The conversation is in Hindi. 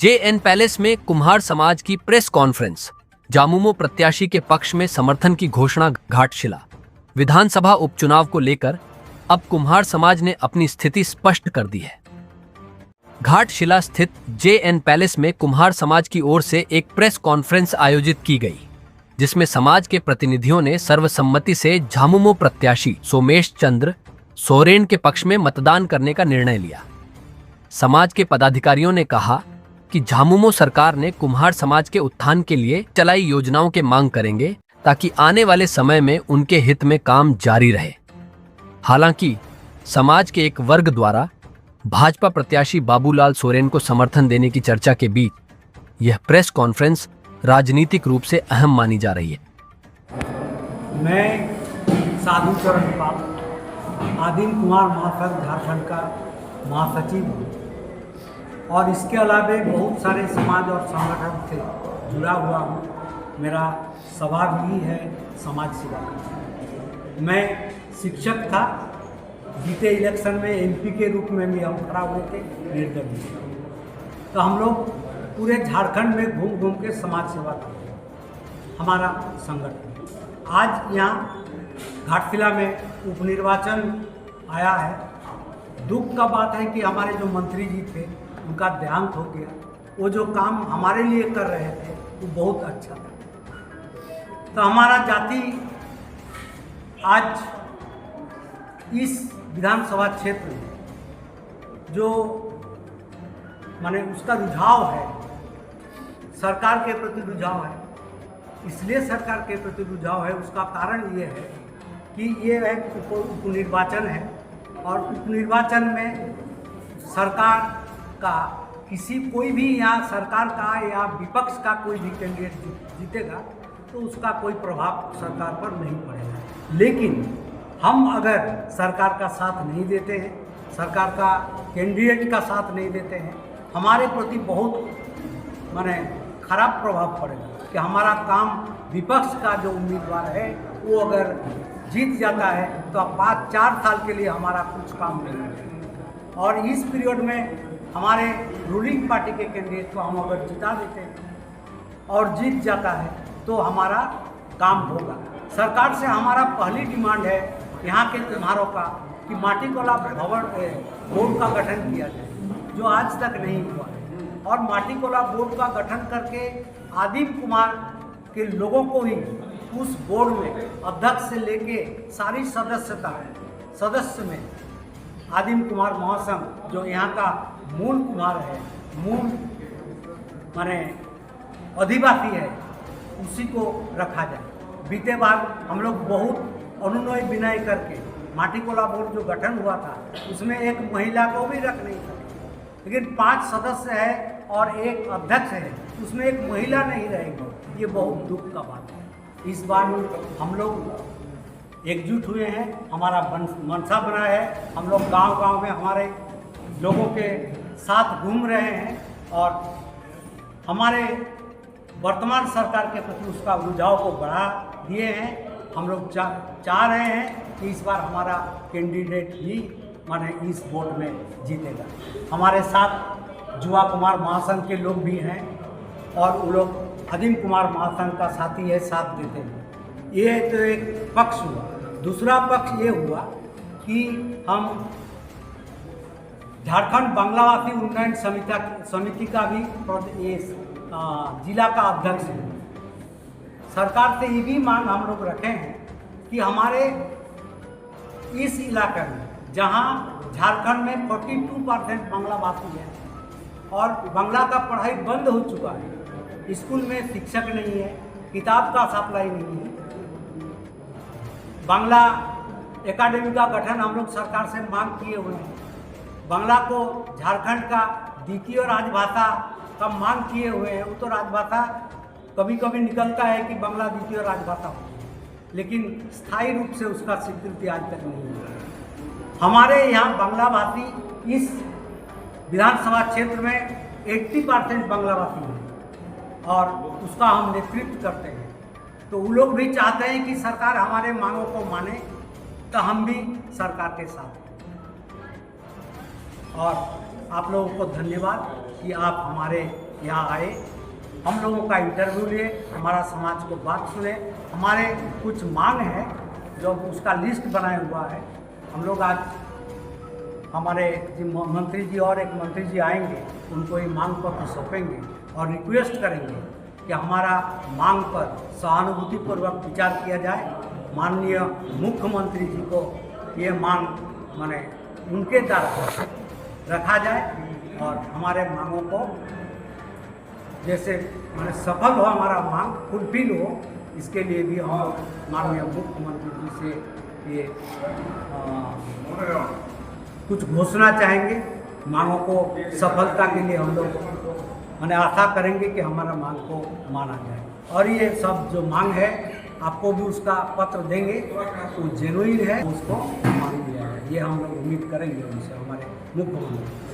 JN पैलेस में कुम्हार समाज की प्रेस कॉन्फ्रेंस। झामुमो प्रत्याशी के पक्ष में समर्थन की घोषणा। घाटशिला विधानसभा उपचुनाव को लेकर अब कुम्हार समाज ने अपनी स्थिति स्पष्ट कर दी है। घाटशिला स्थित JN पैलेस में कुम्हार समाज की ओर से एक प्रेस कॉन्फ्रेंस आयोजित की गई, जिसमें समाज के प्रतिनिधियों ने सर्वसम्मति से झामुमो प्रत्याशी सोमेश चंद्र सोरेन के पक्ष में मतदान करने का निर्णय लिया। समाज के पदाधिकारियों ने कहा कि झामुमो सरकार ने कुम्हार समाज के उत्थान के लिए चलाई योजनाओं के मांग करेंगे ताकि आने वाले समय में उनके हित में काम जारी रहे। हालांकि समाज के एक वर्ग द्वारा भाजपा प्रत्याशी बाबूलाल सोरेन को समर्थन देने की चर्चा के बीच यह प्रेस कॉन्फ्रेंस राजनीतिक रूप से अहम मानी जा रही है। मैं साधु चरण पाल आदिम कुमार महासंघ झारखंड का महासचिव हूँ और इसके अलावा बहुत सारे समाज और संगठन से जुड़ा हुआ हूँ। मेरा स्वभाव ही है समाज सेवा। मैं शिक्षक था, बीते इलेक्शन में MP के रूप में भी हम खड़ा हुए थे निर्दलीय। तो हम लोग पूरे झारखंड में घूम घूम के समाज सेवा करते हैं। हमारा संगठन आज यहाँ घाटशिला में उपनिर्वाचन आया है। दुख का बात है कि हमारे जो मंत्री जी थे उनका देहांत हो गया। वो जो काम हमारे लिए कर रहे थे वो बहुत अच्छा था। तो हमारा जाति आज इस विधानसभा क्षेत्र में जो माने उसका रुझाव है, सरकार के प्रति रुझाव है। इसलिए सरकार के प्रति रुझाव है, उसका कारण ये है कि ये एक उपनिर्वाचन है और उपनिर्वाचन में सरकार का कोई भी यहाँ सरकार का या विपक्ष का कोई भी कैंडिडेट जीतेगा तो उसका कोई प्रभाव सरकार पर नहीं पड़ेगा। लेकिन हम अगर सरकार का साथ नहीं देते हैं, सरकार का कैंडिडेट का साथ नहीं देते हैं, हमारे प्रति बहुत माने खराब प्रभाव पड़ेगा कि हमारा काम विपक्ष का जो उम्मीदवार है वो अगर जीत जाता है तो 5-4 साल के लिए हमारा कुछ काम नहीं है। और इस पीरियड में हमारे रूलिंग पार्टी के कैंडिडेट को हम अगर जिता देते हैं और जीत जाता है तो हमारा काम होगा। सरकार से हमारा पहली डिमांड है यहाँ के कुम्हारों का कि माटीकोला भवन बोर्ड का गठन किया जाए, जो आज तक नहीं हुआ है। और माटीकोला बोर्ड का गठन करके आदिम कुमार के लोगों को ही उस बोर्ड में अध्यक्ष से लेके सारी सदस्य में आदिम कुमार महासंघ जो यहाँ का मूल कुम्हार है, मूल माने आदिवासी है, उसी को रखा जाए। बीते बार हम लोग बहुत अनुनय विनय करके माटीकोला बोर्ड जो गठन हुआ था उसमें एक महिला को भी रख नहीं सके, लेकिन 5 सदस्य है और एक अध्यक्ष है, उसमें एक महिला नहीं रहेगी। ये बहुत दुख का बात है। इस बार हम लोग एकजुट हुए हैं, हमारा मनसा बना है। हम लोग गांव-गांव में हमारे लोगों के साथ घूम रहे हैं और हमारे वर्तमान सरकार के प्रति उसका रुझाव को बढ़ा दिए हैं। हम लोग चाह रहे हैं कि इस बार हमारा कैंडिडेट ही माने इस वोट में जीतेगा। हमारे साथ जुआ कुमार महासंघ के लोग भी हैं और वो लोग आदिम कुमार महासंघ का साथी है, साथ देते हैं। ये तो एक पक्ष हुआ। दूसरा पक्ष ये हुआ कि हम झारखंड बांग्लाभाषी उन्नयन समिति का भी जिला का अध्यक्ष है। सरकार से ये भी मांग हम लोग रखे हैं कि हमारे इस इलाके में जहां झारखंड में 42% बांग्लाभाषी है और बांग्ला का पढ़ाई बंद हो चुका है, स्कूल में शिक्षक नहीं है, किताब का सप्लाई नहीं है। बांग्ला एकेडमी का गठन हम लोग सरकार से मांग किए हुए हैं। बांग्ला को झारखंड का द्वितीय राजभाषा का मांग किए हुए हैं। वो तो राजभाषा कभी कभी निकलता है कि बांग्ला द्वितीय राजभाषा हो, लेकिन स्थायी रूप से उसका स्वीकृति आज तक नहीं हुआ। हमारे यहाँ बांग्ला भाषी इस विधानसभा क्षेत्र में 80% बांग्ला भाषी हैं और उसका हम नेतृत्व करते हैं। तो वो लोग भी चाहते हैं कि सरकार हमारे मांगों को माने, तो हम भी सरकार के साथ हैं। और आप लोगों को धन्यवाद कि आप हमारे यहाँ आए, हम लोगों का इंटरव्यू लिए, हमारा समाज को बात सुने, हमारे कुछ मांग है जो उसका लिस्ट बनाया हुआ है। हम लोग आज हमारे मंत्री जी और एक मंत्री जी आएंगे, उनको ये मांग पत्र सौंपेंगे और रिक्वेस्ट करेंगे कि हमारा मांग पर सहानुभूतिपूर्वक विचार किया जाए। माननीय मुख्यमंत्री जी को ये मांग माने उनके द्वारा रखा जाए और हमारे मांगों को जैसे माने सफल हो, हमारा मांग फुलफिल हो, इसके लिए भी हम लोग माननीय मुख्यमंत्री जी से ये कुछ घोषणा चाहेंगे। मांगों को सफलता के लिए हम लोग माने आशा करेंगे कि हमारा मांग को माना जाए और ये सब जो मांग है आपको भी उसका पत्र देंगे, वो जेन्युइन है, उसको मान लिया है, ये हम लोग उम्मीद करेंगे उनसे, हमारे मुख्यमंत्री।